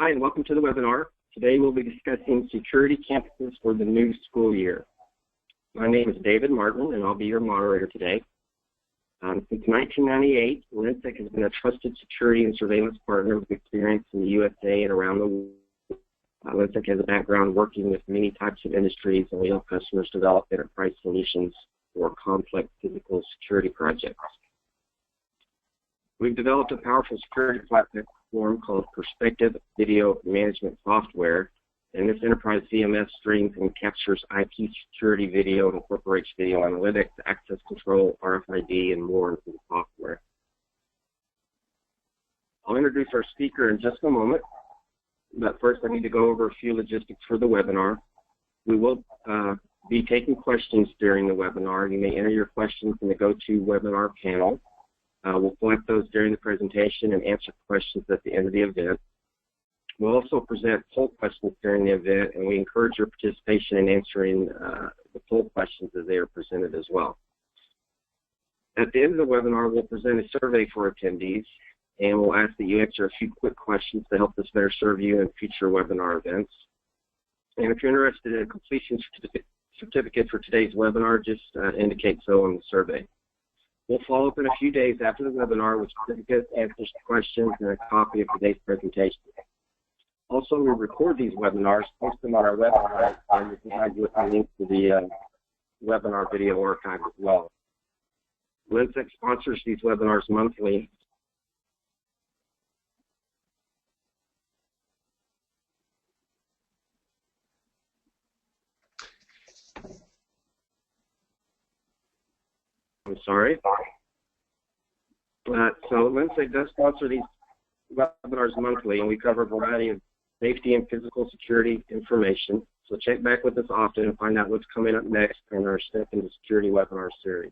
Hi, and welcome to the webinar. Today we'll be discussing security campuses for the new school year. My name is David Martin, and I'll be your moderator today. Since 1998, LENSEC has been a trusted security and surveillance partner with experience in the USA and around the world. LENSEC has a background working with many types of industries, and we help customers develop enterprise solutions for complex physical security projects. We've developed a powerful security platform called Perspective Video Management Software, and this enterprise VMS streams and captures IP security video and incorporates video analytics, access control, RFID, and more into the software. I'll introduce our speaker in just a moment, but first I need to go over a few logistics for the webinar. We will be taking questions during the webinar. You may enter your questions in the GoToWebinar panel. We'll collect those during the presentation and answer questions at the end of the event. We'll also present poll questions during the event, and we encourage your participation in answering the poll questions as they are presented as well. At the end of the webinar, we'll present a survey for attendees, and we'll ask that you answer a few quick questions to help us better serve you in future webinar events. And if you're interested in a completion certificate for today's webinar, just indicate so on the survey. We'll follow up in a few days after the webinar with certificates, answers to questions, and a copy of today's presentation. Also, we record these webinars, post them on our website, and we can provide you with a link to the webinar video archive as well. LENSEC sponsors these webinars monthly. I'm sorry. So LENSEC does sponsor these webinars monthly, and we cover a variety of safety and physical security information. So check back with us often and find out what's coming up next in our Step into Security webinar series.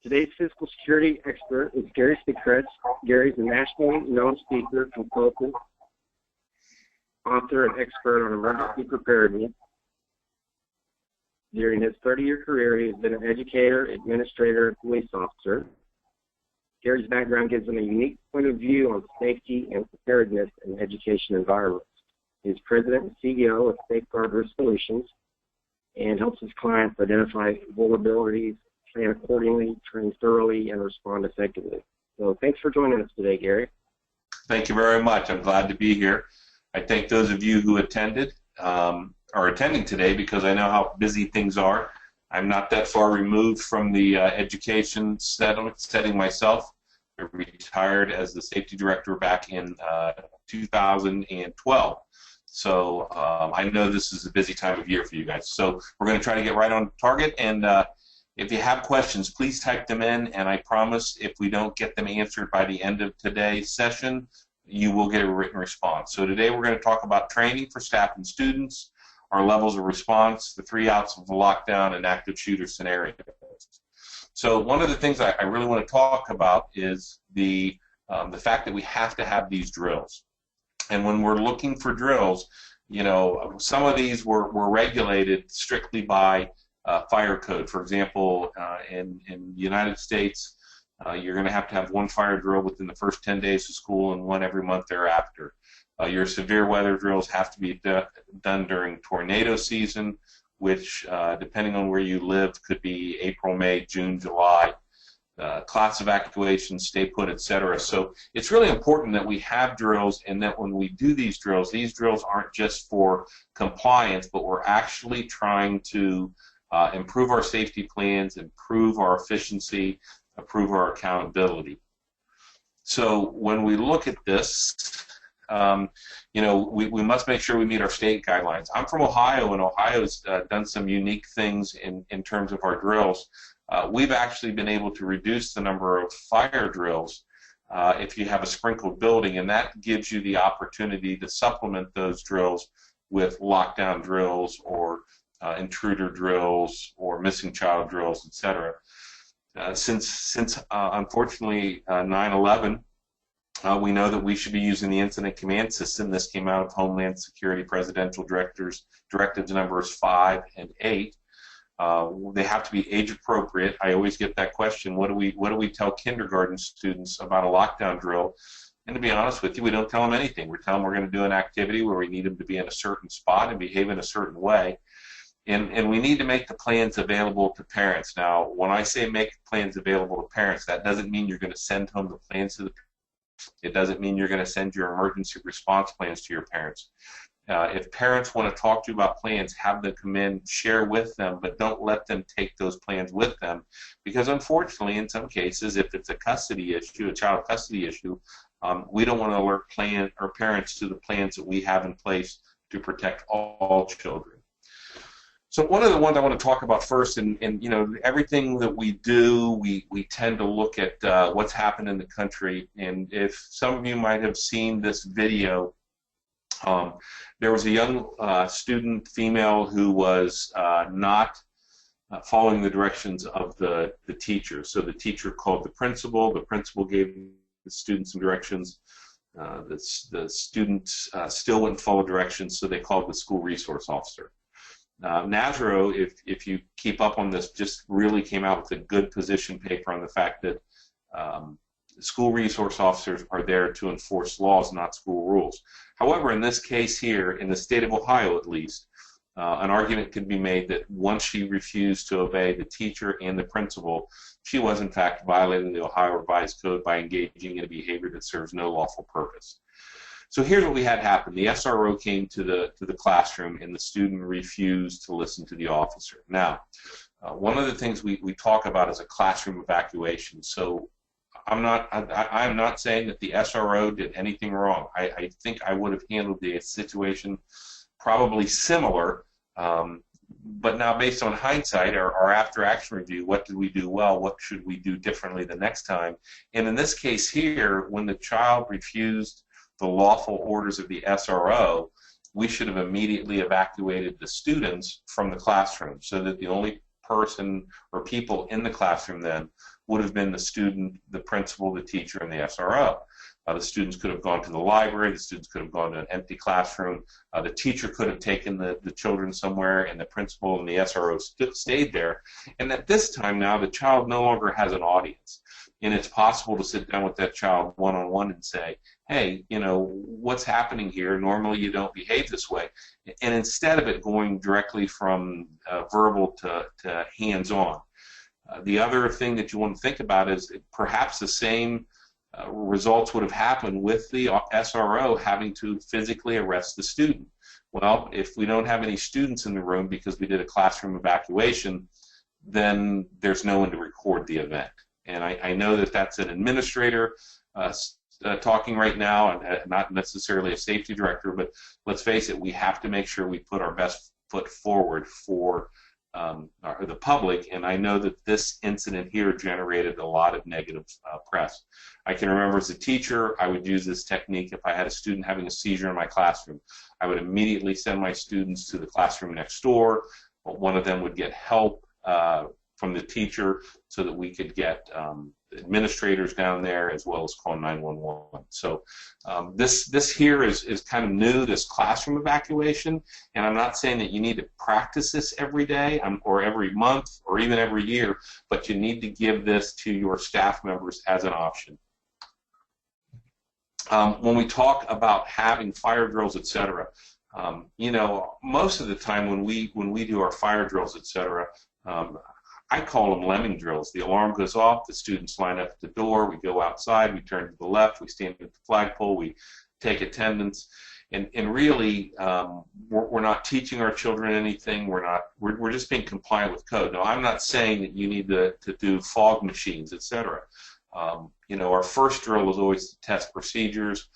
Today's physical security expert is Gary Sigrist. Gary's a nationally known speaker, consultant, author, and expert on emergency preparedness. During his 30-year career, he has been an educator, administrator, and police officer. Gary's background gives him a unique point of view on safety and preparedness in education environments. He is president and CEO of Safeguard Risk Solutions and helps his clients identify vulnerabilities, plan accordingly, train thoroughly, and respond effectively. So thanks for joining us today, Gary. Thank you very much. I'm glad to be here. I thank those of you who attended. Are attending today because I know how busy things are. I'm not that far removed from the education setting myself. I retired as the safety director back in 2012. So I know this is a busy time of year for you guys. So we're going to try to get right on target, and if you have questions, please type them in, and I promise if we don't get them answered by the end of today's session, you will get a written response. So today we're going to talk about training for staff and students, our levels of response, the 3 outs of the lockdown, and active shooter scenarios. So one of the things I really want to talk about is the fact that we have to have these drills. And when we're looking for drills, you know, some of these were regulated strictly by fire code. For example, in the United States, you're going to have 1 fire drill within the first 10 days of school and 1 every month thereafter. Your severe weather drills have to be done during tornado season, which, depending on where you live, could be April, May, June, July. Class evacuation, stay put, etc. So it's really important that we have drills, and that when we do these drills aren't just for compliance, but we're actually trying to improve our safety plans, improve our efficiency, improve our accountability. So when we look at this, you know, we must make sure we meet our state guidelines. I'm from Ohio, and Ohio's done some unique things in terms of our drills. We've actually been able to reduce the number of fire drills if you have a sprinkled building, and that gives you the opportunity to supplement those drills with lockdown drills or intruder drills or missing child drills, etc. Since unfortunately 9/11, we know that we should be using the incident command system. This came out of Homeland Security Presidential Directives numbers 5 and 8. They have to be age appropriate. I always get that question: what do we tell kindergarten students about a lockdown drill? And to be honest with you, we don't tell them anything. We tell them we're going to do an activity where we need them to be in a certain spot and behave in a certain way. And we need to make the plans available to parents. Now, when I say make plans available to parents, that doesn't mean you're going to send home the plans to the parents. It doesn't mean you're going to send your emergency response plans to your parents. If parents want to talk to you about plans, have them come in, share with them, but don't let them take those plans with them. Because unfortunately, in some cases, if it's a custody issue, a child custody issue, we don't want to alert parents to the plans that we have in place to protect all children. So one of the ones I want to talk about first, and you know, everything that we do, we tend to look at what's happened in the country. And if some of you might have seen this video, there was a young student, female, who was not following the directions of the teacher. So the teacher called the principal gave the student some directions. The student still wouldn't follow directions, so they called the school resource officer. NASRO, if you keep up on this, just really came out with a good position paper on the fact that school resource officers are there to enforce laws, not school rules. However, in this case here, in the state of Ohio at least, an argument could be made that once she refused to obey the teacher and the principal, she was in fact violating the Ohio Revised Code by engaging in a behavior that serves no lawful purpose. So here's what we had happen. The SRO came to the classroom, and the student refused to listen to the officer. Now, one of the things we talk about is a classroom evacuation. So I'm not saying that the SRO did anything wrong. I think I would have handled the situation probably similar, but now based on hindsight, our after-action review, what did we do well? What should we do differently the next time? And in this case here, when the child refused the lawful orders of the SRO, we should have immediately evacuated the students from the classroom, so that the only person or people in the classroom then would have been the student, the principal, the teacher, and the SRO. The students could have gone to the library, the students could have gone to an empty classroom, the teacher could have taken the children somewhere, and the principal and the SRO stayed there. And at this time now, the child no longer has an audience. And it's possible to sit down with that child one-on-one and say, hey, you know, what's happening here? Normally you don't behave this way. And instead of it going directly from verbal to hands-on. The other thing that you want to think about is perhaps the same results would have happened with the SRO having to physically arrest the student. Well, if we don't have any students in the room because we did a classroom evacuation, then there's no one to record the event. And I know that that's an administrator talking right now, and not necessarily a safety director, but let's face it, we have to make sure we put our best foot forward for the public, and I know that this incident here generated a lot of negative press. I can remember as a teacher, I would use this technique if I had a student having a seizure in my classroom. I would immediately send my students to the classroom next door. One of them would get help from the teacher so that we could get administrators down there as well as call 911. So this here is kind of new, this classroom evacuation, and I'm not saying that you need to practice this every day or every month or even every year, but you need to give this to your staff members as an option. When we talk about having fire drills, etc., you know, most of the time when we do our fire drills, etc., I call them lemming drills. The alarm goes off, the students line up at the door, we go outside, we turn to the left, we stand at the flagpole, we take attendance, and really we're not teaching our children anything. We're just being compliant with code. Now, I'm not saying that you need to do fog machines, etc. You know, our first drill is always to test procedures.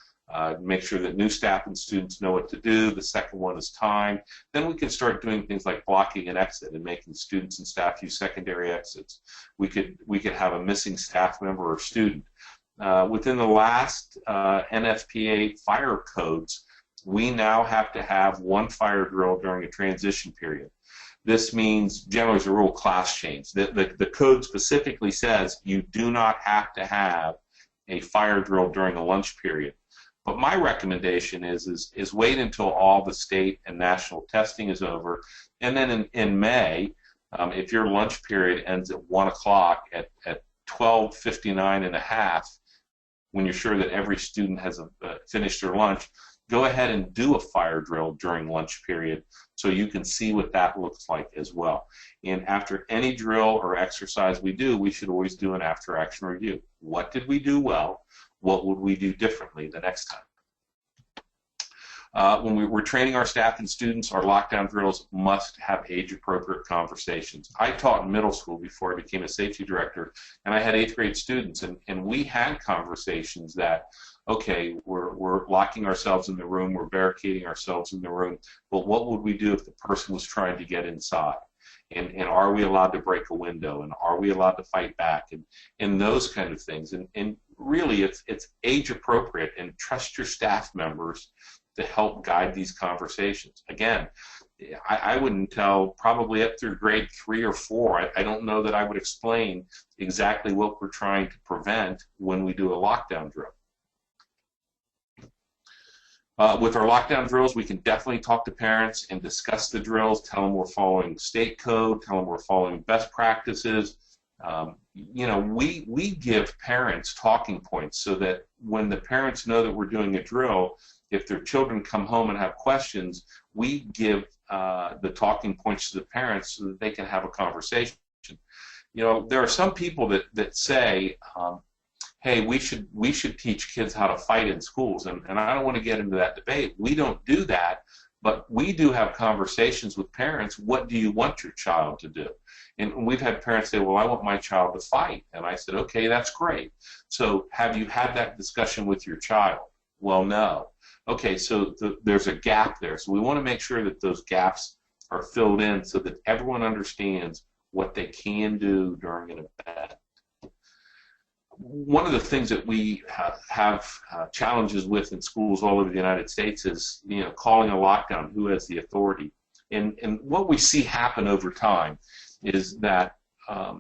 Make sure that new staff and students know what to do. The second one is time. Then we can start doing things like blocking an exit and making students and staff use secondary exits. We could have a missing staff member or student. Within the last NFPA fire codes, we now have to have one fire drill during a transition period. This means, generally as a rule, class change. The code specifically says you do not have to have a fire drill during a lunch period. But my recommendation is wait until all the state and national testing is over, and then in May, If your lunch period ends at 1 o'clock, at 12:59 and a half, when you're sure that every student has finished their lunch, go ahead and do a fire drill during lunch period so you can see what that looks like as well. And after any drill or exercise we do, we should always do an after-action review. What did we do well? What would we do differently the next time? When we're training our staff and students, our lockdown drills must have age-appropriate conversations. I taught in middle school before I became a safety director, and I had 8th grade students, and we had conversations that, okay, we're locking ourselves in the room, we're barricading ourselves in the room, but what would we do if the person was trying to get inside? And are we allowed to break a window? And are we allowed to fight back? And those kind of things. And really, it's age-appropriate, and trust your staff members to help guide these conversations. Again, I wouldn't tell, probably up through grade 3 or 4, I don't know that I would explain exactly what we're trying to prevent when we do a lockdown drill. With our lockdown drills, we can definitely talk to parents and discuss the drills, tell them we're following state code, tell them we're following best practices. You know, we give parents talking points so that when the parents know that we're doing a drill, if their children come home and have questions, we give the talking points to the parents so that they can have a conversation. You know, there are some people that say, hey, we should teach kids how to fight in schools, and I don't want to get into that debate. We don't do that, but we do have conversations with parents. What do you want your child to do? And we've had parents say, well, I want my child to fight. And I said, okay, that's great. So have you had that discussion with your child? Well, no. Okay, so there's a gap there. So we want to make sure that those gaps are filled in so that everyone understands what they can do during an event. One of the things that we have challenges with in schools all over the United States is, you know, calling a lockdown, who has the authority. And what we see happen over time is that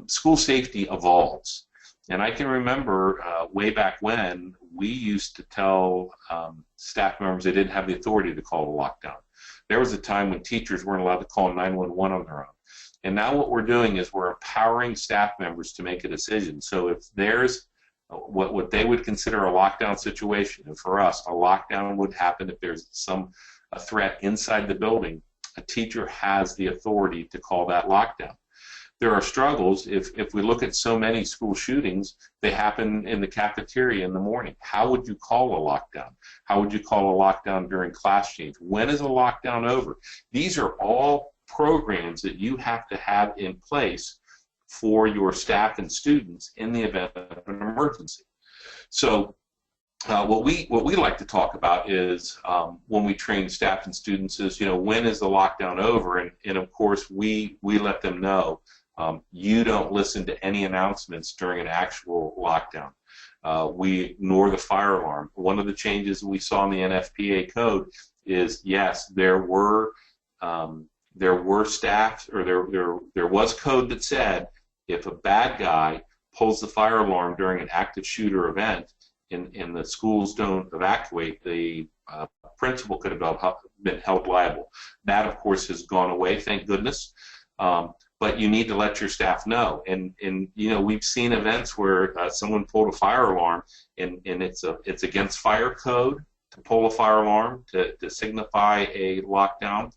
school safety evolves. And I can remember way back when we used to tell staff members they didn't have the authority to call a lockdown. There was a time when teachers weren't allowed to call 911 on their own. And now what we're doing is we're empowering staff members to make a decision. So if there's what they would consider a lockdown situation, and for us, a lockdown would happen if there's a threat inside the building, a teacher has the authority to call that lockdown. There are struggles. If we look at so many school shootings, they happen in the cafeteria in the morning. How would you call a lockdown? How would you call a lockdown during class change? When is a lockdown over? These are all programs that you have to have in place for your staff and students in the event of an emergency. So what we like to talk about is when we train staff and students is, you know, when is the lockdown over? And of course we let them know you don't listen to any announcements during an actual lockdown. We ignore the fire alarm. One of the changes we saw in the NFPA code is, yes, there were staff, or there was code that said if a bad guy pulls the fire alarm during an active shooter event and the schools don't evacuate, the principal could have been held liable. That, of course, has gone away, thank goodness. But you need to let your staff know. And you know, we've seen events where someone pulled a fire alarm, and it's against fire code to pull a fire alarm to signify a lockdown.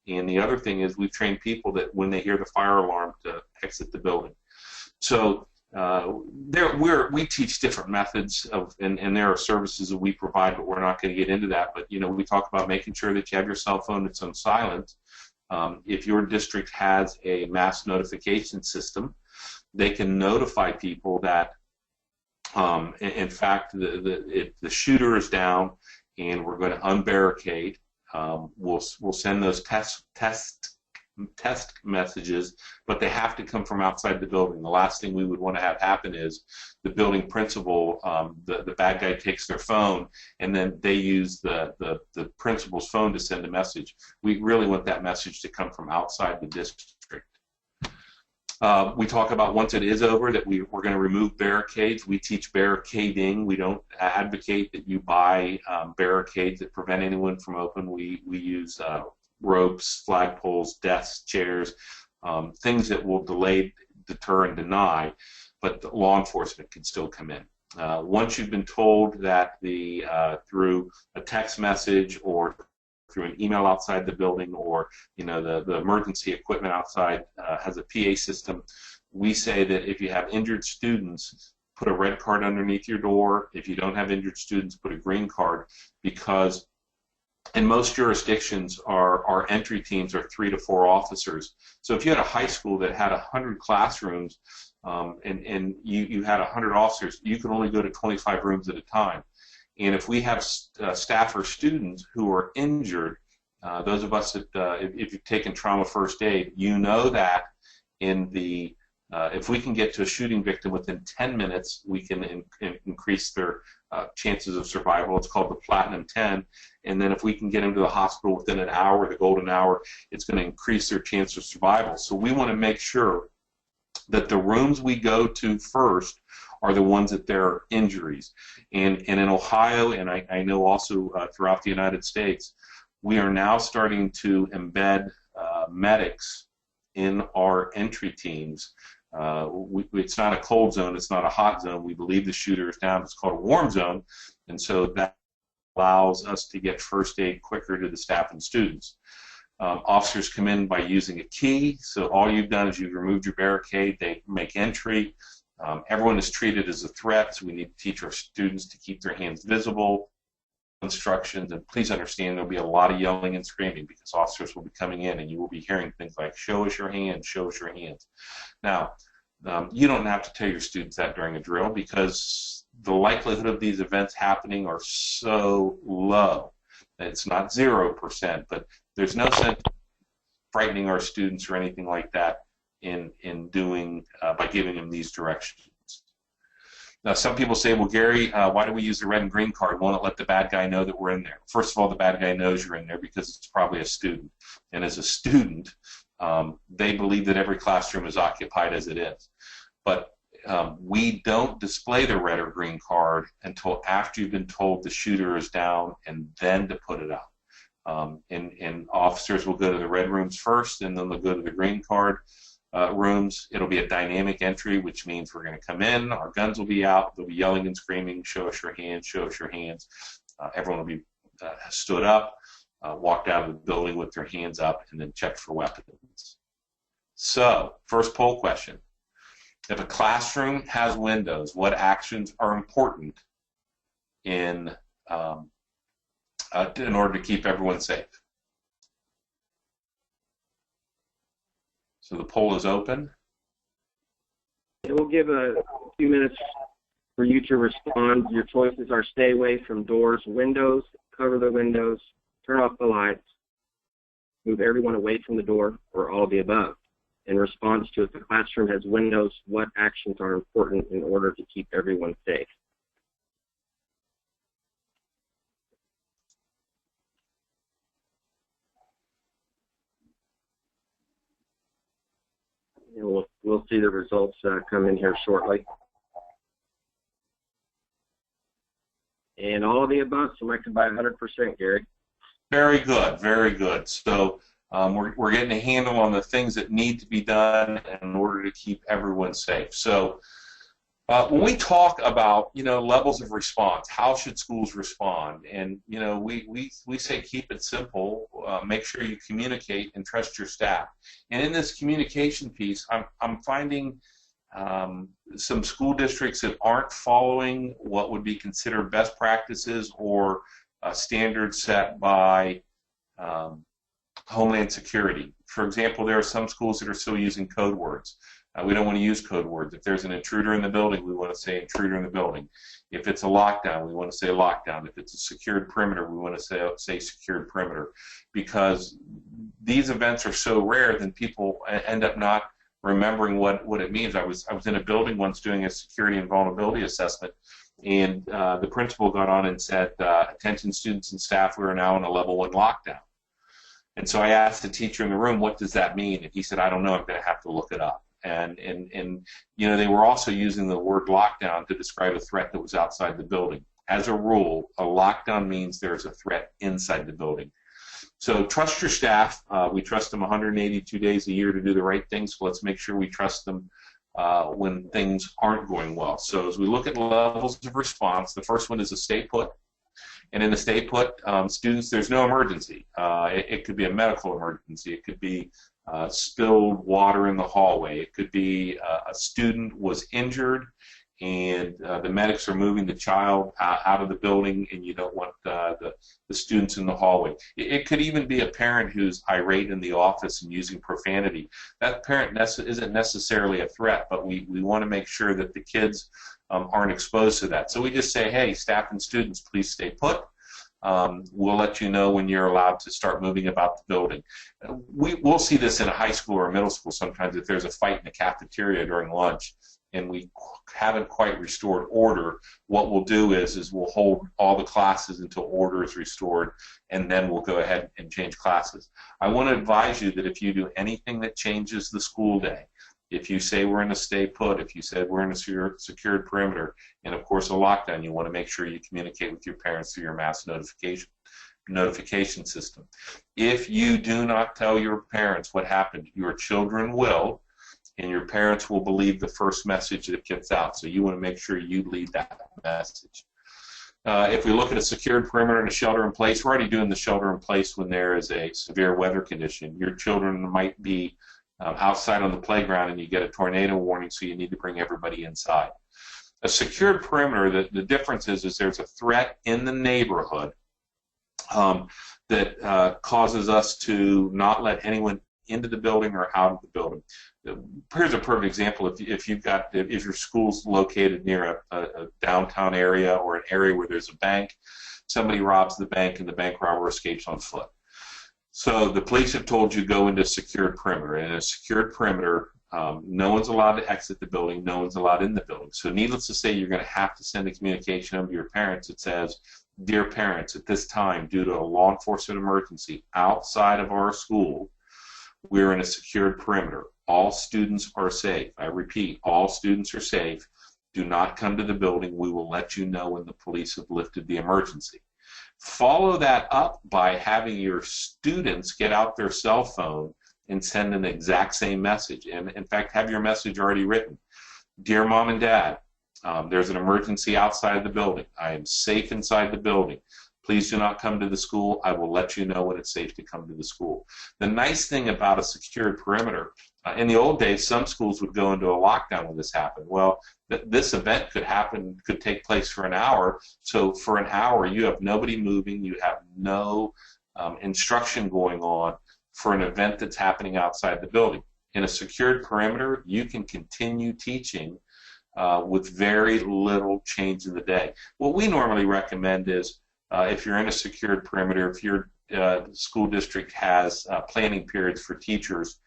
And the other thing is we've trained people that when they hear the fire alarm to exit the building. So we teach different methods of, and there are services that we provide, but we're not going to get into that. But you know, we talk about making sure that you have your cell phone that's on silent. If your district has a mass notification system, they can notify people that, in fact, the shooter is down, and we're going to unbarricade. We'll send those test messages, but they have to come from outside the building. The last thing we would want to have happen is the building principal, the bad guy takes their phone, and then they use the principal's phone to send a message. We really want that message to come from outside the district. We talk about once it is over that we're going to remove barricades. We teach barricading. We don't advocate that you buy barricades that prevent anyone from open. We use ropes, flagpoles, desks, chairs. things that will delay, deter, and deny, but the law enforcement can still come in. Once you've been told that through a text message or through an email outside the building, or the emergency equipment outside has a PA system, we say that if you have injured students, put a red card underneath your door. If you don't have injured students, put a green card, because in most jurisdictions our entry teams are 3 to 4 officers. So if you had a high school that had 100 classrooms and you had 100 officers, you could only go to 25 rooms at a time. And if we have staff or students who are injured, those of us that, if you've taken trauma first aid, you know that if we can get to a shooting victim within 10 minutes, we can increase their chances of survival. It's called the Platinum 10. And then if we can get them to the hospital within an hour, the golden hour, it's going to increase their chance of survival. So we want to make sure that the rooms we go to first are the ones that there are injuries. And in Ohio, and I know also throughout the United States, we are now starting to embed medics in our entry teams. It's not a cold zone, it's not a hot zone. We believe the shooter is down. It's called a warm zone, and so that allows us to get first aid quicker to the staff and students. Officers come in by using a key, so all you've done is you've removed your barricade. They make entry. Everyone is treated as a threat, so we need to teach our students to keep their hands visible. Instructions, and please understand there'll be a lot of yelling and screaming because officers will be coming in and you will be hearing things like, show us your hands, show us your hands. Now, you don't have to tell your students that during a drill because the likelihood of these events happening are so low. It's not 0%, but there's no sense frightening our students or anything like that by giving them these directions. Now, some people say, well, Gary, why do we use the red and green card? Won't it let the bad guy know that we're in there? First of all, the bad guy knows you're in there because it's probably a student. And as a student, they believe that every classroom is occupied as it is. But we don't display the red or green card until after you've been told the shooter is down, and then to put it out. And officers will go to the red rooms first, and then they'll go to the green card rooms. It'll be a dynamic entry, which means we're going to come in, our guns will be out, they'll be yelling and screaming, show us your hands, show us your hands. Everyone will be stood up, walked out of the building with their hands up, and then checked for weapons. So, first poll question. If a classroom has windows, what actions are important in order to keep everyone safe? So the poll is open. It will give a few minutes for you to respond. Your choices are stay away from doors, windows, cover the windows, turn off the lights, move everyone away from the door, or all of the above. In response to if the classroom has windows, what actions are important in order to keep everyone safe? And we'll see the results come in here shortly. And all of the above, selected by 100%, Gary. Very good, very good. So we're getting a handle on the things that need to be done in order to keep everyone safe. So when we talk about, levels of response, how should schools respond? And, we say keep it simple, make sure you communicate and trust your staff. And in this communication piece, I'm finding some school districts that aren't following what would be considered best practices or standards set by Homeland Security. For example, there are some schools that are still using code words. We don't want to use code words. If there's an intruder in the building, we want to say intruder in the building. If it's a lockdown, we want to say lockdown. If it's a secured perimeter, we want to say secured perimeter. Because these events are so rare, then people end up not remembering what it means. I was in a building once doing a security and vulnerability assessment, and the principal got on and said, attention students and staff, we are now in a level 1 lockdown. And so I asked the teacher in the room, what does that mean? And he said, I don't know, I'm going to have to look it up. And they were also using the word lockdown to describe a threat that was outside the building. As a rule, a lockdown means there's a threat inside the building. So trust your staff. We trust them 182 days a year to do the right things. So let's make sure we trust them when things aren't going well. So as we look at levels of response, the first one is a stay put. And in the stay put, students, there's no emergency. It could be a medical emergency. It could be spilled water in the hallway. It could be a student was injured and the medics are moving the child out of the building and you don't want the students in the hallway. It could even be a parent who's irate in the office and using profanity. That parent isn't necessarily a threat, but we want to make sure that the kids aren't exposed to that. So we just say, hey, staff and students, please stay put. We'll let you know when you're allowed to start moving about the building. We'll see this in a high school or a middle school sometimes if there's a fight in the cafeteria during lunch and we haven't quite restored order. What we'll do is we'll hold all the classes until order is restored, and then we'll go ahead and change classes. I want to advise you that if you do anything that changes the school day, if you say we're in a stay put, if you said we're in a secured perimeter, and of course a lockdown, you want to make sure you communicate with your parents through your mass notification system. If you do not tell your parents what happened, your children will, and your parents will believe the first message that gets out. So you want to make sure you lead that message. If we look at a secured perimeter and a shelter in place, we're already doing the shelter in place when there is a severe weather condition. Your children might be outside on the playground and you get a tornado warning, so you need to bring everybody inside. A secured perimeter, the difference is there's a threat in the neighborhood that causes us to not let anyone into the building or out of the building. Here's a perfect example. If your school's located near a downtown area or an area where there's a bank, somebody robs the bank and the bank robber escapes on foot. So the police have told you go into a secured perimeter. And in a secured perimeter, no one's allowed to exit the building, no one's allowed in the building. So needless to say, you're going to have to send a communication to your parents that says, dear parents, at this time, due to a law enforcement emergency outside of our school, we're in a secured perimeter. All students are safe. I repeat, all students are safe. Do not come to the building. We will let you know when the police have lifted the emergency. Follow that up by having your students get out their cell phone and send an exact same message. And in fact, have your message already written. Dear Mom and Dad, there's an emergency outside the building. I am safe inside the building. Please do not come to the school. I will let you know when it's safe to come to the school. The nice thing about a secured perimeter, in the old days, some schools would go into a lockdown when this happened. Well, this event could take place for an hour. So for an hour, you have nobody moving. You have no instruction going on for an event that's happening outside the building. In a secured perimeter, you can continue teaching with very little change in the day. What we normally recommend is if you're in a secured perimeter, if your school district has planning periods for teachers,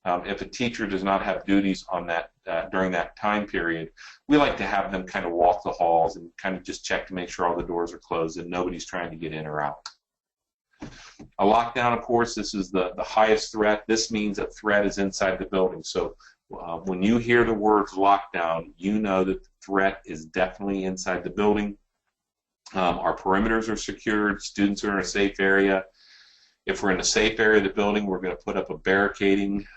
if a teacher does not have duties on that during that time period, we like to have them kind of walk the halls and kind of just check to make sure all the doors are closed and nobody's trying to get in or out. A lockdown, of course, this is the highest threat. This means a threat is inside the building. So when you hear the words lockdown, you know that the threat is definitely inside the building. Our perimeters are secured. Students are in a safe area. If we're in a safe area of the building, we're going to put up a barricading,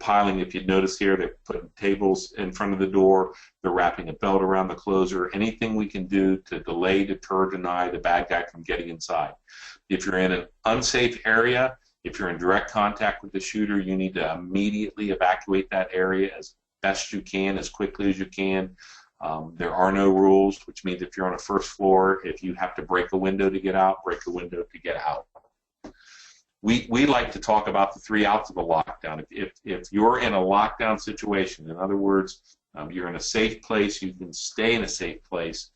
piling. If you notice here, they're putting tables in front of the door. They're wrapping a belt around the closer. Anything we can do to delay, deter, deny the bad guy from getting inside. If you're in an unsafe area, if you're in direct contact with the shooter, you need to immediately evacuate that area as best you can, as quickly as you can. There are no rules, which means if you're on a first floor, if you have to break a window to get out, break a window to get out. We like to talk about the 3 outs of a lockdown. If you're in a lockdown situation, in other words, you're in a safe place, you can stay in a safe place.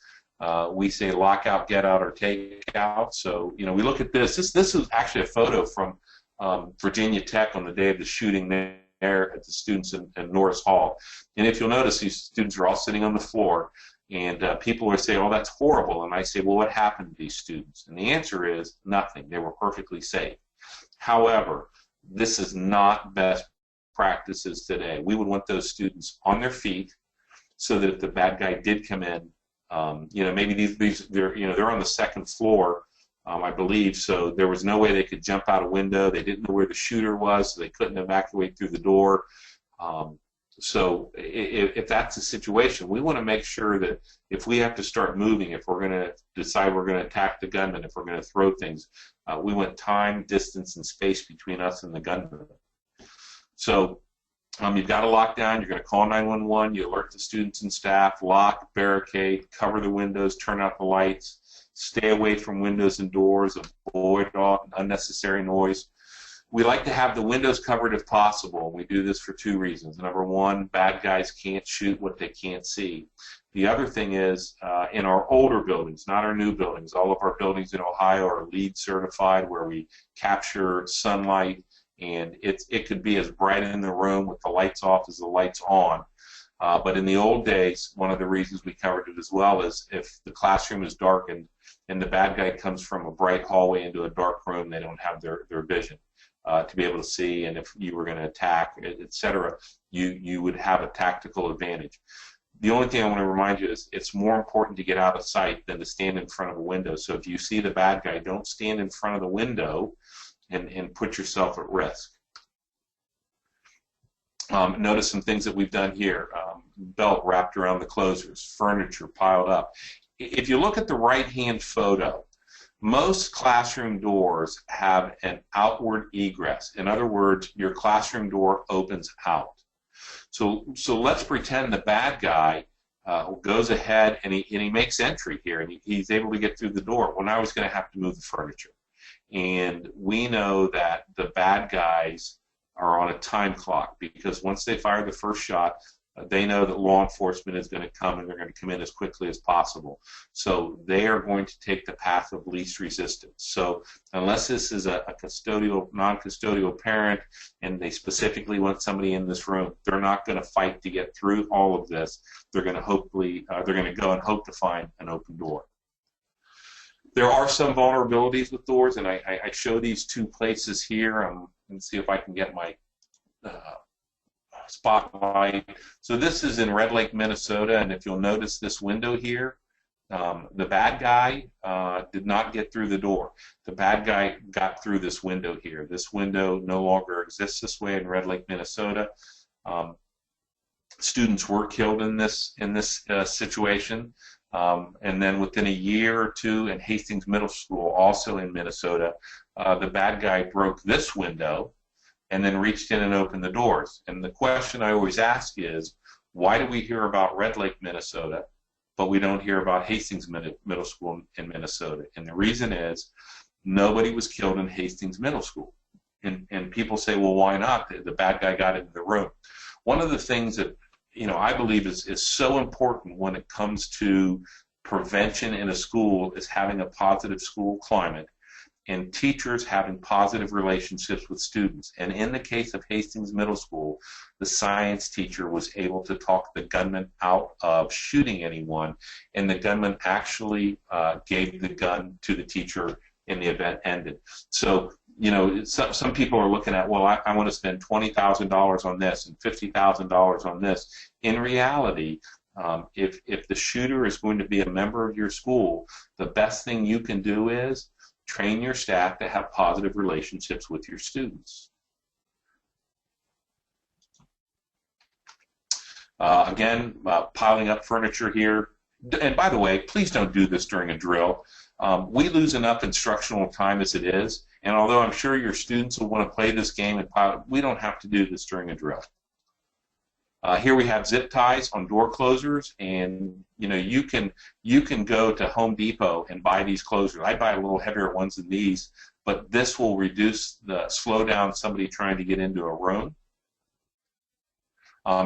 We say lockout, get out, or take out. So, we look at this. This is actually a photo from Virginia Tech on the day of the shooting there at the students in Norris Hall. And if you'll notice, these students are all sitting on the floor, and people are saying, oh, that's horrible. And I say, well, what happened to these students? And the answer is nothing. They were perfectly safe. However, this is not best practices today. We would want those students on their feet so that if the bad guy did come in, maybe they're on the second floor I believe. So there was no way they could jump out a window. They didn't know where the shooter was, so they couldn't evacuate through the door. So if that's the situation, we want to make sure that if we have to start moving, if we're going to decide we're going to attack the gunman, if we're going to throw things, we want time, distance, and space between us and the gunman. So you've got to lock down. You're going to call 911. You alert the students and staff, lock, barricade, cover the windows, turn out the lights, stay away from windows and doors, avoid all unnecessary noise. We like to have the windows covered if possible. We do this for two reasons. Number one, bad guys can't shoot what they can't see. The other thing is, in our older buildings, not our new buildings, all of our buildings in Ohio are LEED certified, where we capture sunlight, and it could be as bright in the room with the lights off as the lights on. But in the old days, one of the reasons we covered it as well is if the classroom is darkened and the bad guy comes from a bright hallway into a dark room, they don't have their vision to be able to see, and if you were going to attack, etc., you would have a tactical advantage. The only thing I want to remind you is it's more important to get out of sight than to stand in front of a window. So if you see the bad guy, don't stand in front of the window and put yourself at risk. Notice some things that we've done here. Belt wrapped around the closers, furniture piled up. If you look at the right-hand photo, most classroom doors have an outward egress. In other words, your classroom door opens out. So let's pretend the bad guy goes ahead and he makes entry here, and he's able to get through the door. Well, now he's going to have to move the furniture. And we know that the bad guys are on a time clock, because once they fire the first shot, they know that law enforcement is going to come, and they're going to come in as quickly as possible. So they are going to take the path of least resistance. So unless this is a custodial, non-custodial parent, and they specifically want somebody in this room, they're not going to fight to get through all of this. They're going to go and hope to find an open door. There are some vulnerabilities with doors, and I show these two places here. And see if I can get my spotlight. So this is in Red Lake, Minnesota, and if you'll notice this window here, the bad guy did not get through the door. The bad guy got through this window here. This window no longer exists this way in Red Lake, Minnesota. Students were killed in this situation. And then within a year or two in Hastings Middle School, also in Minnesota, the bad guy broke this window and then reached in and opened the doors. And the question I always ask is, why do we hear about Red Lake, Minnesota, but we don't hear about Hastings Middle School in Minnesota? And the reason is, nobody was killed in Hastings Middle School. And people say, well, why not? The bad guy got into the room. One of the things that I believe is so important when it comes to prevention in a school is having a positive school climate, and teachers having positive relationships with students. And in the case of Hastings Middle School, the science teacher was able to talk the gunman out of shooting anyone, and the gunman actually gave the gun to the teacher, and the event ended. So, some people are looking at, well, I want to spend $20,000 on this and $50,000 on this. In reality, if the shooter is going to be a member of your school, the best thing you can do is train your staff to have positive relationships with your students. Again, piling up furniture here. And by the way, please don't do this during a drill. We lose enough instructional time as it is, and although I'm sure your students will want to play this game and pilot, we don't have to do this during a drill. Here we have zip ties on door closers, and you can go to Home Depot and buy these closers. I buy a little heavier ones than these, but this will slow down somebody trying to get into a room.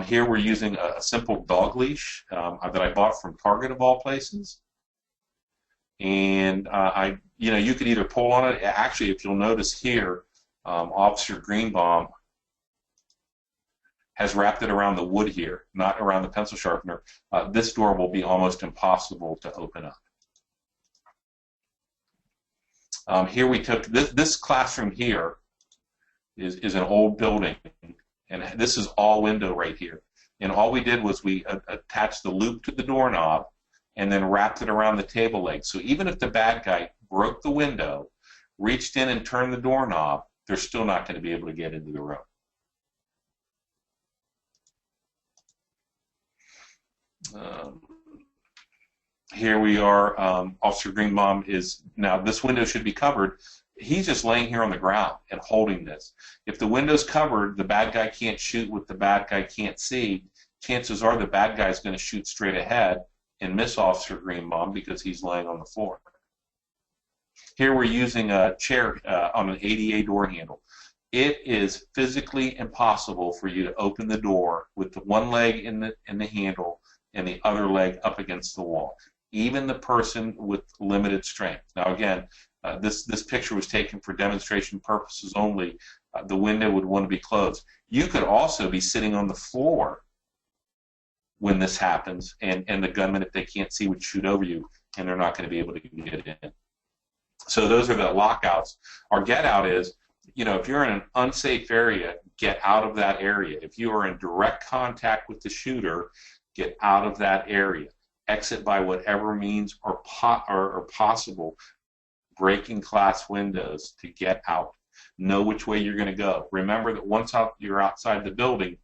Here we're using a simple dog leash that I bought from Target of all places, and you could either pull on it. Actually, if you'll notice here, Officer Greenbaum has wrapped it around the wood here, not around the pencil sharpener. This door will be almost impossible to open up. Here we took this classroom here is an old building, and this is all window right here. And all we did was we attached the loop to the doorknob and then wrapped it around the table leg. So even if the bad guy broke the window, reached in and turned the doorknob, they're still not going to be able to get into the room. Here we are. Officer Greenbaum is now. This window should be covered. He's just laying here on the ground and holding this. If the window's covered, the bad guy can't shoot what the bad guy can't see. Chances are the bad guy's going to shoot straight ahead and miss Officer Greenbaum because he's laying on the floor. Here we're using a chair on an ADA door handle. It is physically impossible for you to open the door with the one leg in the handle and the other leg up against the wall, even the person with limited strength. Now again, this picture was taken for demonstration purposes only. The window would want to be closed. You could also be sitting on the floor when this happens, and the gunman, if they can't see, would shoot over you, and they're not going to be able to get in. So those are the lockouts. Our get out is, you know, if you're in an unsafe area, get out of that area. If you are in direct contact with the shooter, get out of that area. Exit by whatever means are possible, breaking glass windows to get out. Know which way you're going to go. Remember that once you're outside the building,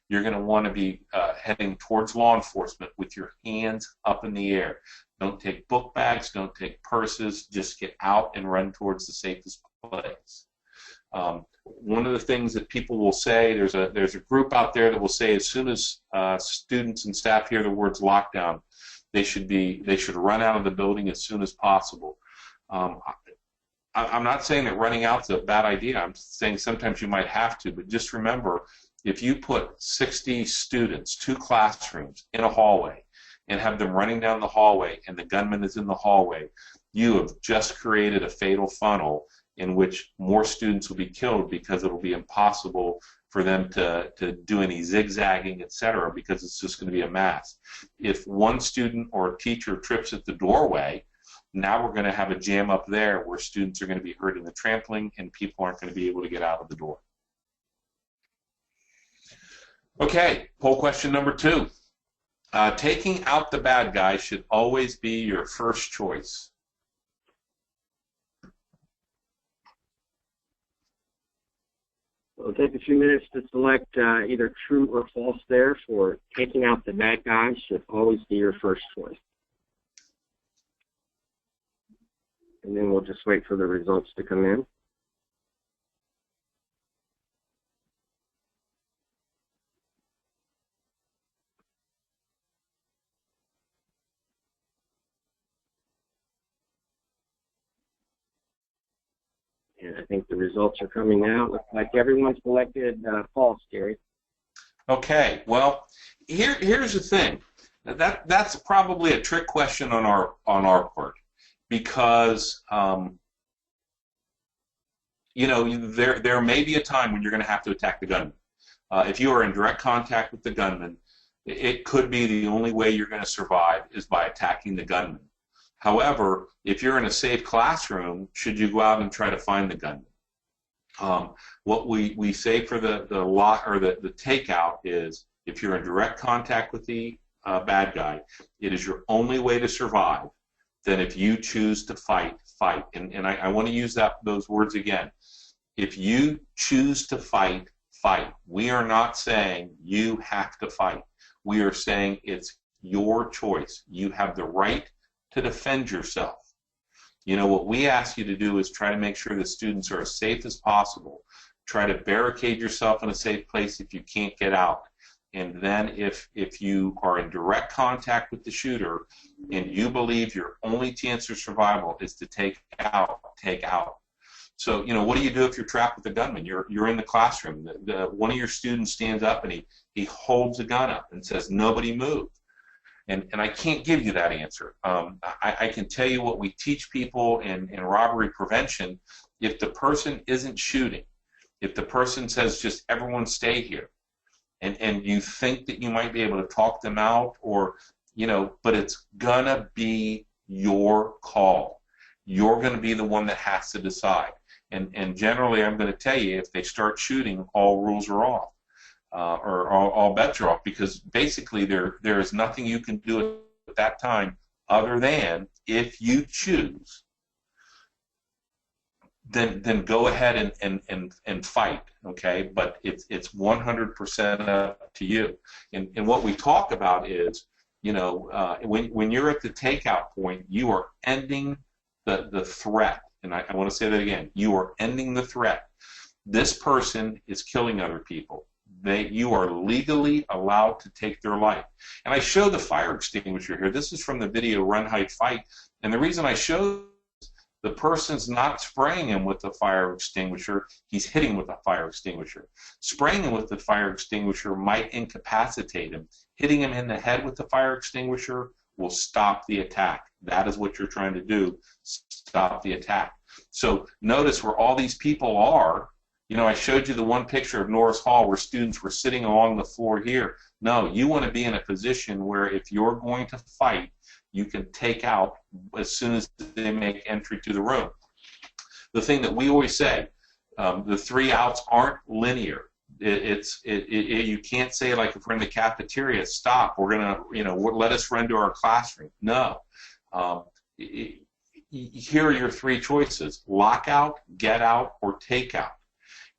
you're going to want to be heading towards law enforcement with your hands up in the air. Don't take book bags, don't take purses, just get out and run towards the safest place. One of the things that people will say, there's a group out there that will say as soon as students and staff hear the words lockdown, they should run out of the building as soon as possible. I'm not saying that running out is a bad idea. I'm saying sometimes you might have to, but just remember, if you put 60 students, 2 classrooms, in a hallway and have them running down the hallway and the gunman is in the hallway, you have just created a fatal funnel in which more students will be killed because it will be impossible for them to do any zigzagging, etc., because it's just going to be a mass. If one student or a teacher trips at the doorway, now we're going to have a jam up there where students are going to be hurt in the trampling and people aren't going to be able to get out of the door. Okay, poll question number 2. Taking out the bad guy should always be your first choice. We'll take a few minutes to select either true or false there for taking out the bad guy should always be your first choice. And then we'll just wait for the results to come in. And I think the results are coming now. Looks like everyone selected false, Gary. Okay, well, here's the thing. That's probably a trick question on our part, because you know, there may be a time when you're going to have to attack the gunman. If you are in direct contact with the gunman, it could be the only way you're going to survive is by attacking the gunman. However, if you're in a safe classroom, should you go out and try to find the gunman? What we say for the takeout is, if you're in direct contact with the bad guy, it is your only way to survive. Then if you choose to fight, fight. And I want to use those words again. If you choose to fight, fight. We are not saying you have to fight. We are saying it's your choice. You have the right to defend yourself. You know, what we ask you to do is try to make sure the students are as safe as possible. Try to barricade yourself in a safe place if you can't get out. And then if you are in direct contact with the shooter and you believe your only chance of survival is to take out, take out. So, you know, what do you do if you're trapped with a gunman? You're in the classroom. One of your students stands up and he holds a gun up and says, "Nobody move." And I can't give you that answer. I can tell you what we teach people in robbery prevention. If the person isn't shooting, if the person says just everyone stay here, and you think that you might be able to talk them out, or, you know, but it's gonna be your call. You're gonna be the one that has to decide. And generally, I'm gonna tell you, if they start shooting, all rules are off. Or all bets are off, because basically there is nothing you can do at that time other than, if you choose then go ahead and fight, okay? But it's 100% up to you. And what we talk about is, you know, when you're at the takeout point, you are ending the threat. And I want to say that again. You are ending the threat. This person is killing other people. You are legally allowed to take their life. And I show the fire extinguisher here. This is from the video Run, Hide, Fight. And the reason I show the person's not spraying him with the fire extinguisher, he's hitting with a fire extinguisher. Spraying him with the fire extinguisher might incapacitate him. Hitting him in the head with the fire extinguisher will stop the attack. That is what you're trying to do, stop the attack. So notice where all these people are. You know, I showed you the one picture of Norris Hall where students were sitting along the floor here. No, you want to be in a position where if you're going to fight, you can take out as soon as they make entry to the room. The thing that we always say, the 3 outs aren't linear. You can't say, like, if we're in the cafeteria, stop, we're going to, you know, let us run to our classroom. No. Here are your 3 choices: lockout, get out, or take out.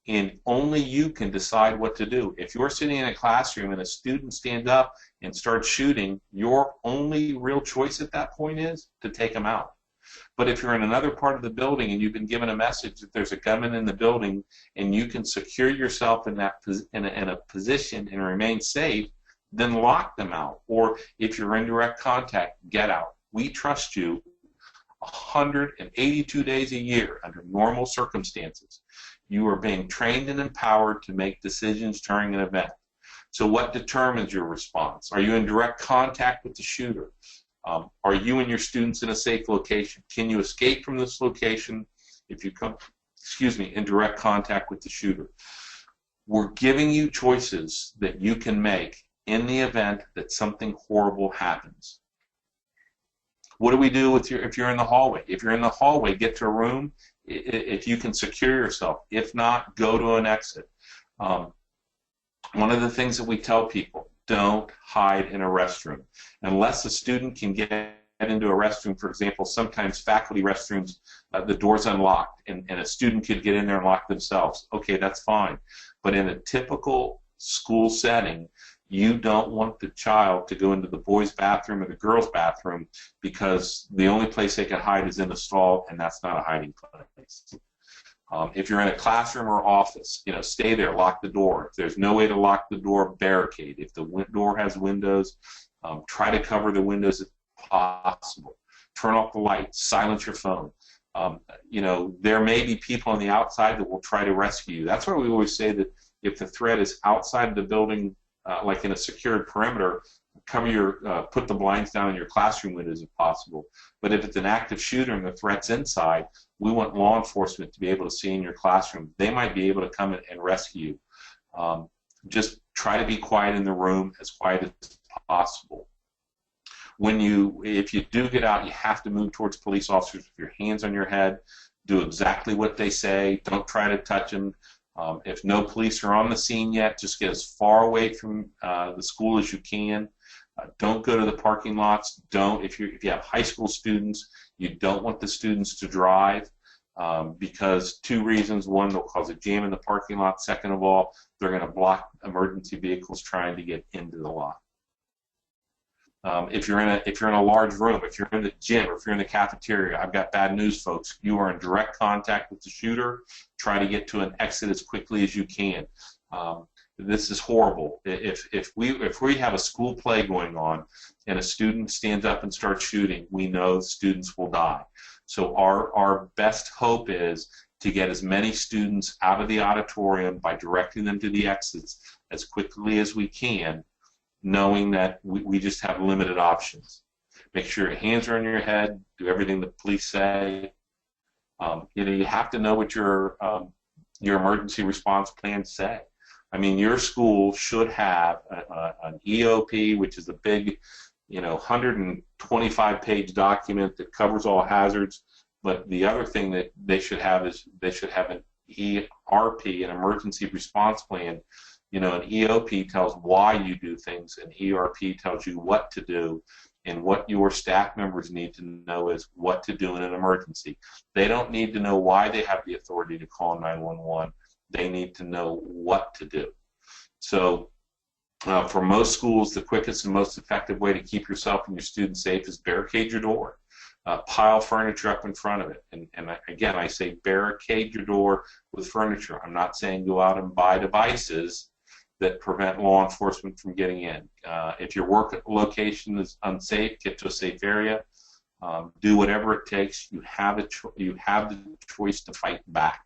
And only you can decide what to do. If you're sitting in a classroom and a student stands up and starts shooting, your only real choice at that point is to take them out. But if you're in another part of the building and you've been given a message that there's a gunman in the building and you can secure yourself in a position and remain safe, then lock them out. Or if you're in direct contact, get out. We trust you 182 days a year under normal circumstances. You are being trained and empowered to make decisions during an event. So what determines your response? Are you in direct contact with the shooter? Are you and your students in a safe location? Can you escape from this location if you come, in direct contact with the shooter? We're giving you choices that you can make in the event that something horrible happens. What do we do if you're in the hallway? If you're in the hallway, get to a room. If you can secure yourself. If not, go to an exit. One of the things that we tell people, don't hide in a restroom. Unless a student can get into a restroom, for example, sometimes faculty restrooms, the door's unlocked, and a student could get in there and lock themselves. Okay, that's fine. But in a typical school setting, you don't want the child to go into the boys' bathroom or the girls' bathroom because the only place they can hide is in the stall, and that's not a hiding place. If you're in a classroom or office, you know, stay there, lock the door. If there's no way to lock the door, barricade. If the door has windows, try to cover the windows if possible. Turn off the lights, silence your phone. You know, there may be people on the outside that will try to rescue you. That's why we always say that if the threat is outside the building, like in a secured perimeter, put the blinds down in your classroom windows if possible. But if it's an active shooter and the threat's inside, we want law enforcement to be able to see in your classroom. They might be able to come in and rescue you. Just try to be quiet in the room, as quiet as possible. If you do get out, you have to move towards police officers with your hands on your head. Do exactly what they say. Don't try to touch them. If no police are on the scene yet, just get as far away from the school as you can. Don't go to the parking lots. If you have high school students, you don't want the students to drive because 2 reasons. One, they'll cause a jam in the parking lot. Second of all, they're going to block emergency vehicles trying to get into the lot. If you're in a large room, if you're in the gym, or if you're in the cafeteria, I've got bad news, folks. You are in direct contact with the shooter. Try to get to an exit as quickly as you can. This is horrible. If we have a school play going on and a student stands up and starts shooting, we know students will die. So our best hope is to get as many students out of the auditorium by directing them to the exits as quickly as we can, knowing that we just have limited options. Make sure your hands are on your head. Do everything the police say. You know, you have to know what your emergency response plans say. I mean, your school should have an EOP, which is a big, 125-page document that covers all hazards. But the other thing that they should have is they should have an ERP, an emergency response plan. An EOP tells why you do things, and ERP tells you what to do. And what your staff members need to know is what to do in an emergency. They don't need to know why they have the authority to call 911. They need to know what to do. So for most schools, the quickest and most effective way to keep yourself and your students safe is barricade your door. Pile furniture up in front of it. And again, I say barricade your door with furniture. I'm not saying go out and buy devices that prevent law enforcement from getting in. If your work location is unsafe, get to a safe area. Do whatever it takes. You have the choice to fight back.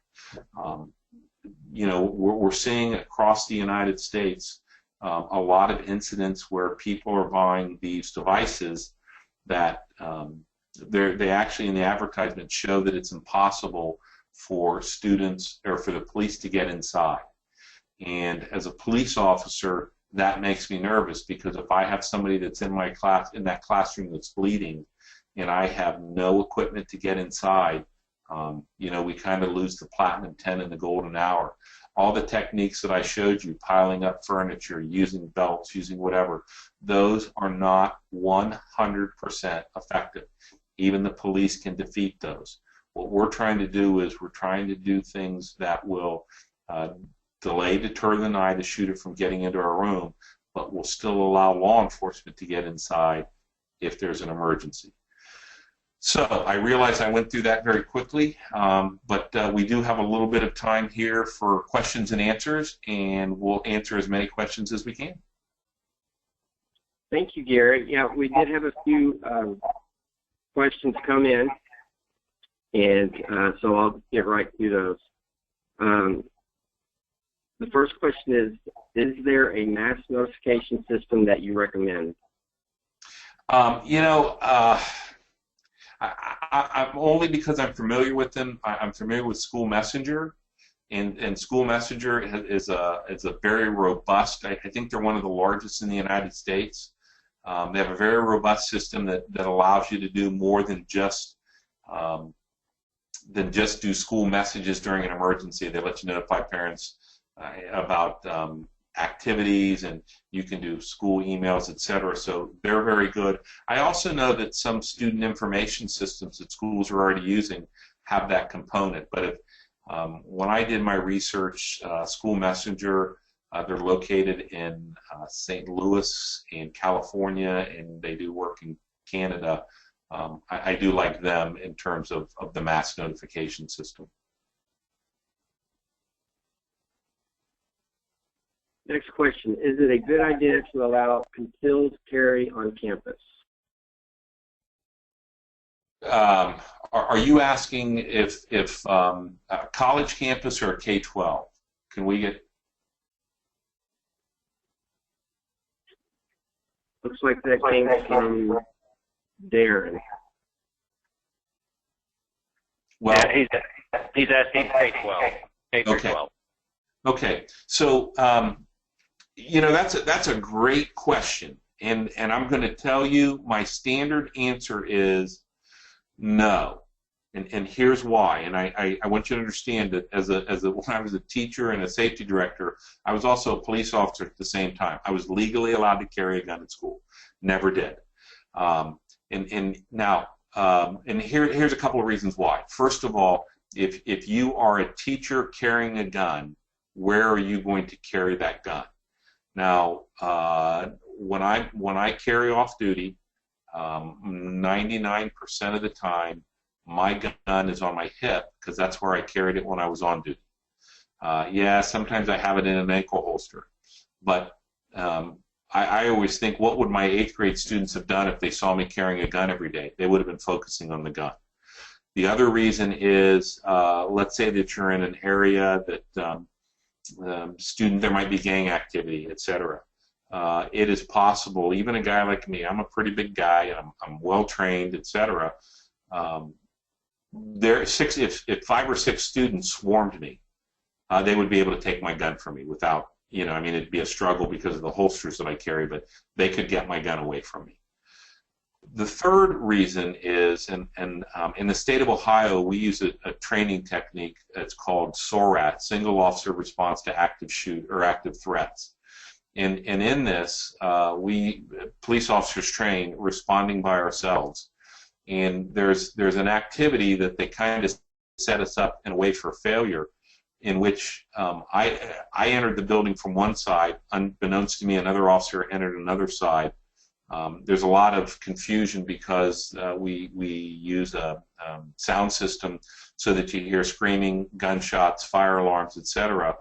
You know, we're seeing across the United States a lot of incidents where people are buying these devices that they actually in the advertisement show that it's impossible for students or for the police to get inside. And as a police officer, that makes me nervous, because if I have somebody that's in my class, in that classroom, that's bleeding, and I have no equipment to get inside, you know, we kind of lose the platinum 10 in the golden hour. All the techniques that I showed you, piling up furniture, using belts, using whatever, those are not 100% effective. Even the police can defeat those. What we're trying to do is we're trying to do things that will delay, deter the eye, the shooter from getting into our room, but will still allow law enforcement to get inside if there's an emergency. So I realize I went through that very quickly, but we do have a little bit of time here for questions and answers, and we'll answer as many questions as we can. Thank you, Gary. Yeah, we did have a few questions come in, and so I'll get right to those. The first question is there a mass notification system that you recommend? You know, I'm only because I'm familiar with them. I'm familiar with School Messenger, and School Messenger is a very robust. I think they're one of the largest in the United States. They have a very robust system that allows you to do more than just do school messages during an emergency. They let you notify parents about activities, and you can do school emails, etc. So they're very good. I also know that some student information systems that schools are already using have that component. But if, when I did my research, School Messenger, they're located in St. Louis in California, and they do work in Canada. I do like them in terms of the mass notification system. Next question, is it a good idea to allow concealed carry on campus? Are you asking if a college campus or a K-12? Can we get? Looks like that came from Darren. Well, yeah, he's asking K-12. K-12. Okay. So you know, that's a great question, and I'm going to tell you my standard answer is no, and here's why. And I want you to understand that when I was a teacher and a safety director, I was also a police officer at the same time. I was legally allowed to carry a gun at school. Never did. And here's a couple of reasons why. First of all, if you are a teacher carrying a gun, where are you going to carry that gun? Now, when I carry off duty, 99% of the time, my gun is on my hip, because that's where I carried it when I was on duty. Yeah, sometimes I have it in an ankle holster, but I always think, what would my 8th grade students have done if they saw me carrying a gun every day? They would have been focusing on the gun. The other reason is, let's say that you're in an area that there might be gang activity, etc. It is possible, even a guy like me, I'm a pretty big guy, I'm well trained, etc. If 5 or 6 students swarmed me, they would be able to take my gun from me without, you know, I mean, it'd be a struggle because of the holsters that I carry, but they could get my gun away from me. The third reason is, and in the state of Ohio, we use a training technique that's called SORAT, Single Officer Response to Active Threats. And in this, we police officers train responding by ourselves. And there's an activity that they kind of set us up in a way for failure, in which I entered the building from one side. Unbeknownst to me, another officer entered another side. There's a lot of confusion because we use a sound system so that you hear screaming, gunshots, fire alarms, etc.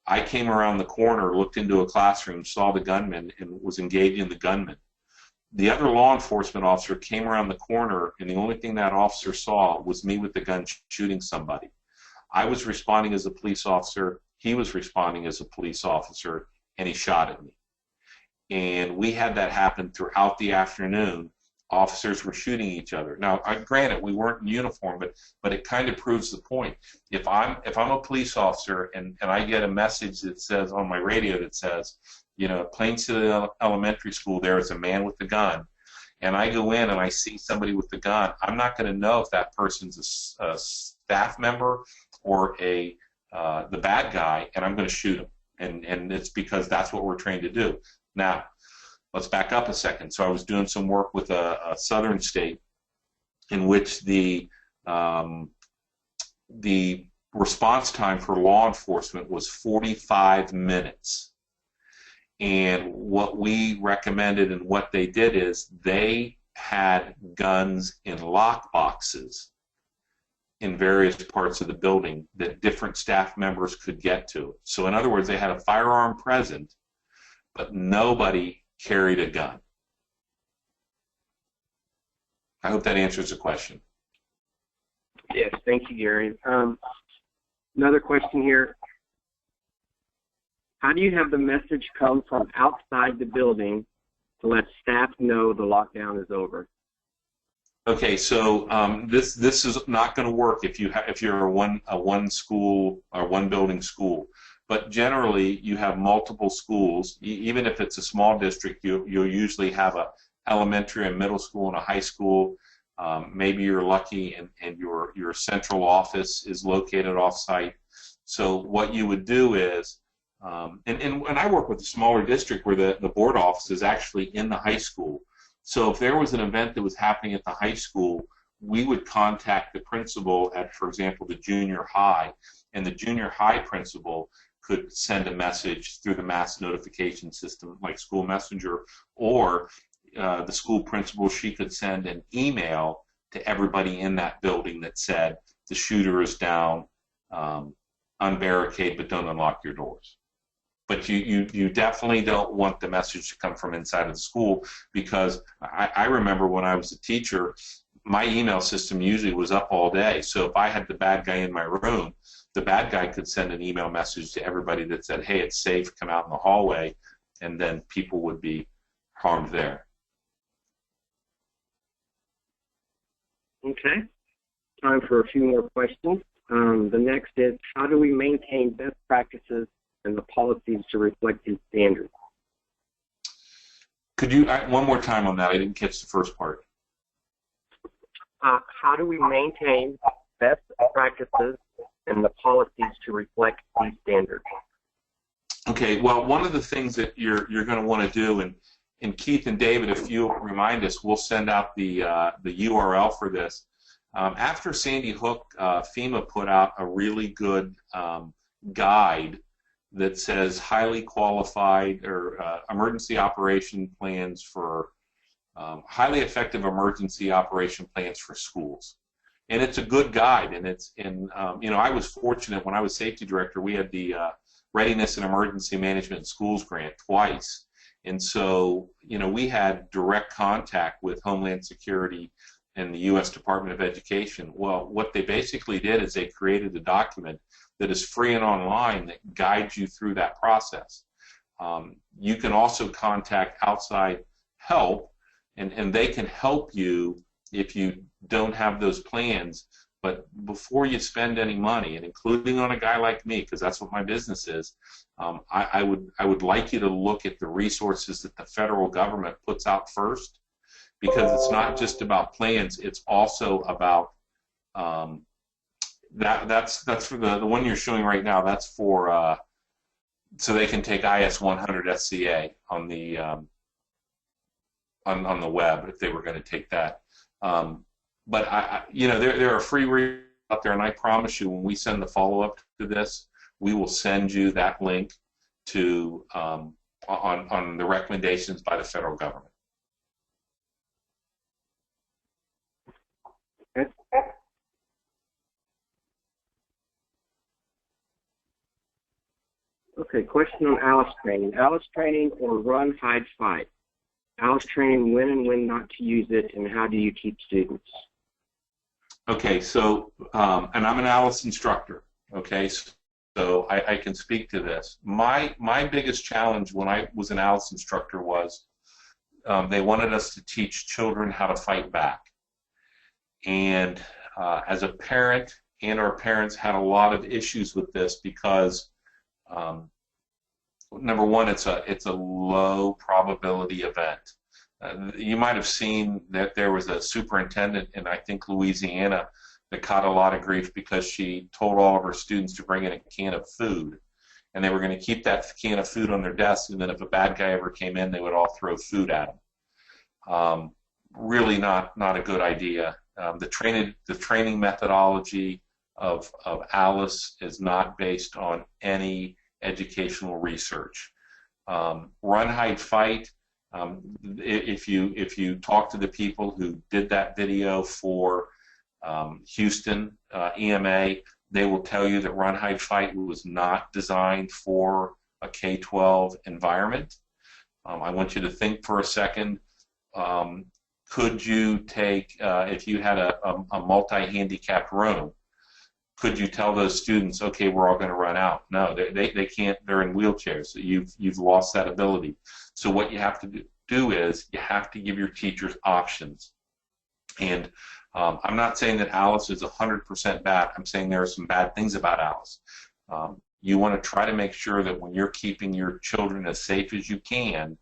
I came around the corner, looked into a classroom, saw the gunman, and was engaging the gunman. The other law enforcement officer came around the corner, and the only thing that officer saw was me with the gun shooting somebody. I was responding as a police officer, he was responding as a police officer, and he shot at me. And we had that happen throughout the afternoon. Officers were shooting each other. Now, granted, we weren't in uniform, but it kind of proves the point. If I'm a police officer and I get a message that says on my radio that says, you know, Plain City Elementary School, there is a man with a gun, and I go in and I see somebody with the gun, I'm not going to know if that person's a staff member or the bad guy, and I'm going to shoot him. And it's because that's what we're trained to do. Now, let's back up a second. So I was doing some work with a southern state in which the response time for law enforcement was 45 minutes. And what we recommended and what they did is they had guns in lock boxes in various parts of the building that different staff members could get to. So in other words, they had a firearm present, but nobody carried a gun. I hope that answers the question. Yes, thank you, Gary. Another question here. How do you have the message come from outside the building to let staff know the lockdown is over? Okay, so this is not going to work if you're a one school or one building school. But generally, you have multiple schools. Even if it's a small district, you'll usually have a elementary and middle school and a high school. Maybe you're lucky and your central office is located off-site. So what you would do is, and I work with a smaller district where the board office is actually in the high school. So if there was an event that was happening at the high school, we would contact the principal at, for example, the junior high, and the junior high principal could send a message through the mass notification system like School Messenger, or the school principal, she could send an email to everybody in that building that said, the shooter is down, unbarricade, but don't unlock your doors. But you definitely don't want the message to come from inside of the school, because I remember when I was a teacher, my email system usually was up all day. So if I had the bad guy in my room, the bad guy could send an email message to everybody that said, hey, it's safe, come out in the hallway, and then people would be harmed there. Okay. Time for a few more questions. The next is, how do we maintain best practices and the policies to reflect these standards? Could you, one more time on that? I didn't catch the first part. How do we maintain best practices and the policies to reflect these standards? Okay, well, one of the things that you're going to want to do, and Keith and David, if you'll remind us, we'll send out the URL for this. After Sandy Hook, FEMA put out a really good guide that says highly qualified or emergency operation plans for highly effective emergency operation plans for schools. And it's a good guide, and it's in, you know, I was fortunate when I was safety director, we had the Readiness and Emergency Management in Schools grant twice. And so, you know, we had direct contact with Homeland Security and the U.S. Department of Education. Well, what they basically did is they created a document that is free and online that guides you through that process. You can also contact outside help, and they can help you if you don't have those plans. But before you spend any money, and including on a guy like me, because that's what my business is, I would like you to look at the resources that the federal government puts out first, because it's not just about plans, it's also about that's for the one you're showing right now. That's for so they can take IS 100 SCA on the web if they were going to take that. But there are free resources out there, and I promise you, when we send the follow-up to this, we will send you that link to on the recommendations by the federal government. Okay, question on ALICE training. ALICE training or run, hide, fight. ALICE training, when and when not to use it, and how do you teach students? Okay, so, and I'm an ALICE instructor, okay, so I can speak to this. My biggest challenge when I was an ALICE instructor was they wanted us to teach children how to fight back. And as a parent, and our parents had a lot of issues with this because number one, it's a low probability event. You might have seen that there was a superintendent in, I think, Louisiana that caught a lot of grief because she told all of her students to bring in a can of food, and they were going to keep that can of food on their desk, and then if a bad guy ever came in, they would all throw food at them. Really not a good idea. The training methodology of ALICE is not based on any educational research. Run, hide, fight. If you talk to the people who did that video for Houston EMA, they will tell you that run, hide, fight was not designed for a K-12 environment. I want you to think for a second. Could you take, if you had a multi-handicapped room, could you tell those students, okay, we're all going to run out? No, they can't. They're in wheelchairs. So you've lost that ability. So what you have to do is you have to give your teachers options. And I'm not saying that ALICE is 100% bad. I'm saying there are some bad things about ALICE. You want to try to make sure that when you're keeping your children as safe as you can,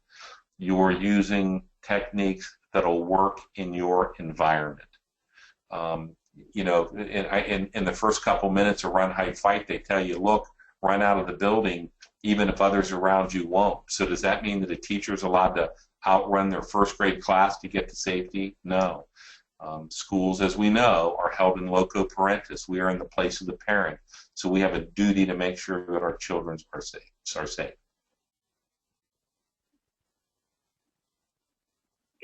you're using techniques that'll work in your environment. In the first couple minutes of run, hide, fight, they tell you, look, run out of the building even if others around you won't. So does that mean that a teacher is allowed to outrun their first grade class to get to safety? No. Schools, as we know, are held in loco parentis. We are in the place of the parent. So we have a duty to make sure that our children are safe.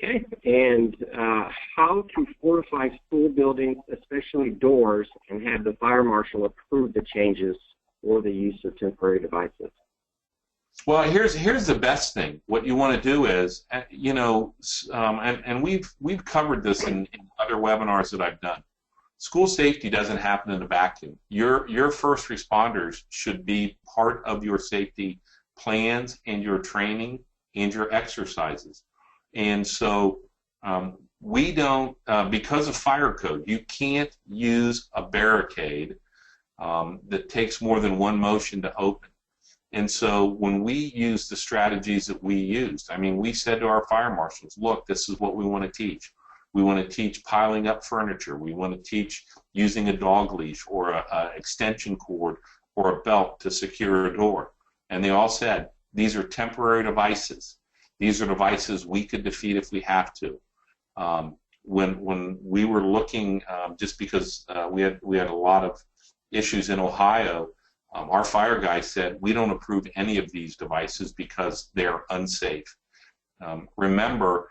Okay, and how to fortify school buildings, especially doors, and have the fire marshal approve the changes or the use of temporary devices? Well, here's the best thing. What you want to do is, and we've covered this in other webinars that I've done. School safety doesn't happen in a vacuum. Your first responders should be part of your safety plans and your training and your exercises. And so we don't, because of fire code, you can't use a barricade that takes more than one motion to open. And so when we use the strategies that we used, I mean, we said to our fire marshals, look, this is what we want to teach. We want to teach piling up furniture. We want to teach using a dog leash or an extension cord or a belt to secure a door. And they all said, these are temporary devices. These are devices we could defeat if we have to. When we were looking, just because we had a lot of issues in Ohio, our fire guy said, we don't approve any of these devices because they're unsafe. Remember,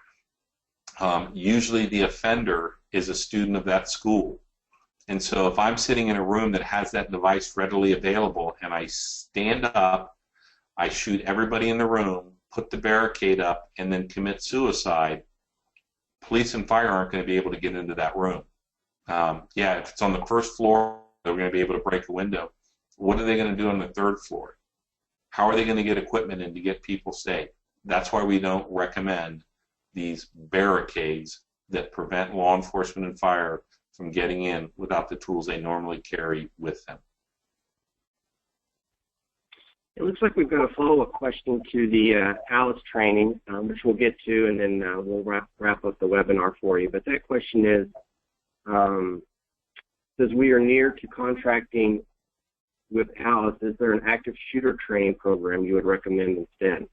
usually the offender is a student of that school. And so if I'm sitting in a room that has that device readily available and I stand up, I shoot everybody in the room, put the barricade up, and then commit suicide, police and fire aren't going to be able to get into that room. Yeah, if it's on the first floor, they're going to be able to break a window. What are they going to do on the third floor? How are they going to get equipment in to get people safe? That's why we don't recommend these barricades that prevent law enforcement and fire from getting in without the tools they normally carry with them. It looks like we've got a follow-up question to the ALICE training, which we'll get to, and then we'll wrap up the webinar for you. But that question is, says we are near to contracting with Alice, is there an active shooter training program you would recommend instead?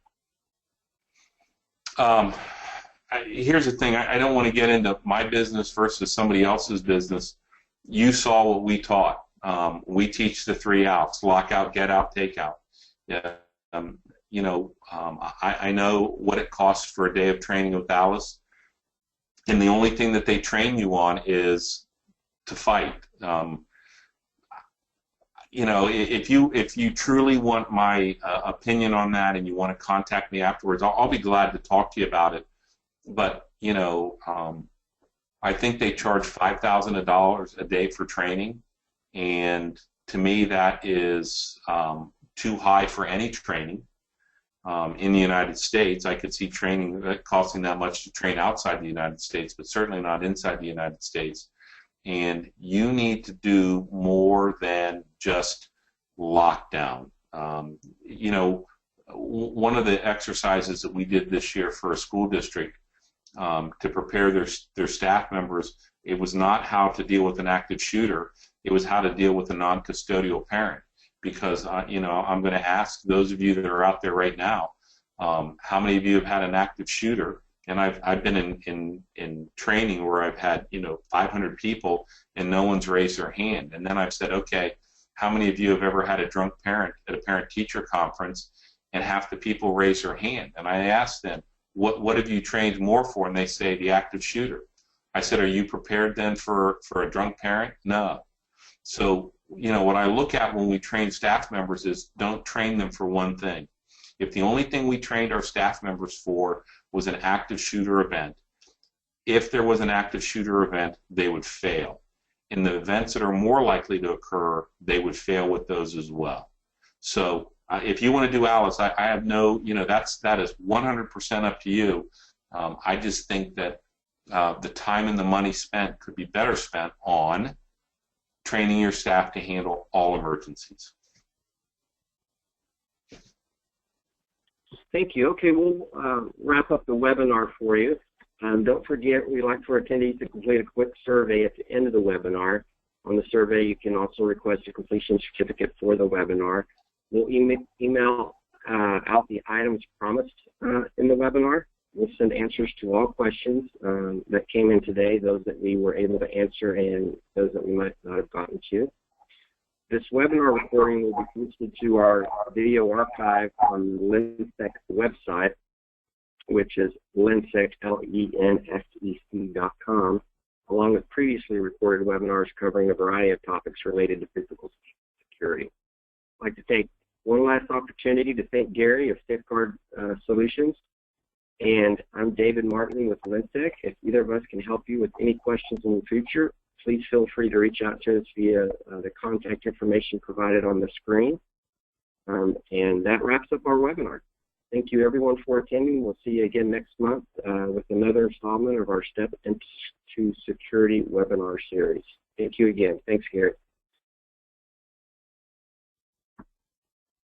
Here's the thing. I don't want to get into my business versus somebody else's business. You saw what we taught. We teach the 3 outs: lockout, get out, take out. I know what it costs for a day of training with Alice, and the only thing that they train you on is to fight. If you truly want my opinion on that and you want to contact me afterwards, I'll be glad to talk to you about it. But I think they charge $5,000 a day for training, and to me that is too high for any training in the United States. I could see training costing that much to train outside the United States, but certainly not inside the United States. And you need to do more than just lockdown. One of the exercises that we did this year for a school district to prepare their staff members, it was not how to deal with an active shooter, it was how to deal with a non-custodial parent. Because I'm going to ask those of you that are out there right now, how many of you have had an active shooter? And I've been in training where I've had 500 people and no one's raised their hand. And then I've said, okay, how many of you have ever had a drunk parent at a parent-teacher conference and half the people raise their hand? And I asked them, what have you trained more for? And they say the active shooter. I said, are you prepared then for a drunk parent? No. So what I look at when we train staff members is don't train them for one thing. If the only thing we trained our staff members for was an active shooter event, if there was an active shooter event, they would fail. In the events that are more likely to occur, they would fail with those as well. So if you want to do Alice, I have no, that is 100% up to you. I just think that the time and the money spent could be better spent on training your staff to handle all emergencies. Thank you. Okay, we'll wrap up the webinar for you. Don't forget, we'd like for attendees to complete a quick survey at the end of the webinar. On the survey, you can also request a completion certificate for the webinar. We'll email out the items promised in the webinar. We'll send answers to all questions that came in today, those that we were able to answer and those that we might not have gotten to. This webinar recording will be posted to our video archive on the LENSEC website, which is LENSEC, LENSEC.com, along with previously recorded webinars covering a variety of topics related to physical security. I'd like to take one last opportunity to thank Gary of Safeguard Solutions. And I'm David Martin with LENSEC. If either of us can help you with any questions in the future, please feel free to reach out to us via the contact information provided on the screen. And that wraps up our webinar. Thank you, everyone, for attending. We'll see you again next month with another installment of our Step into Security webinar series. Thank you again. Thanks, Gary.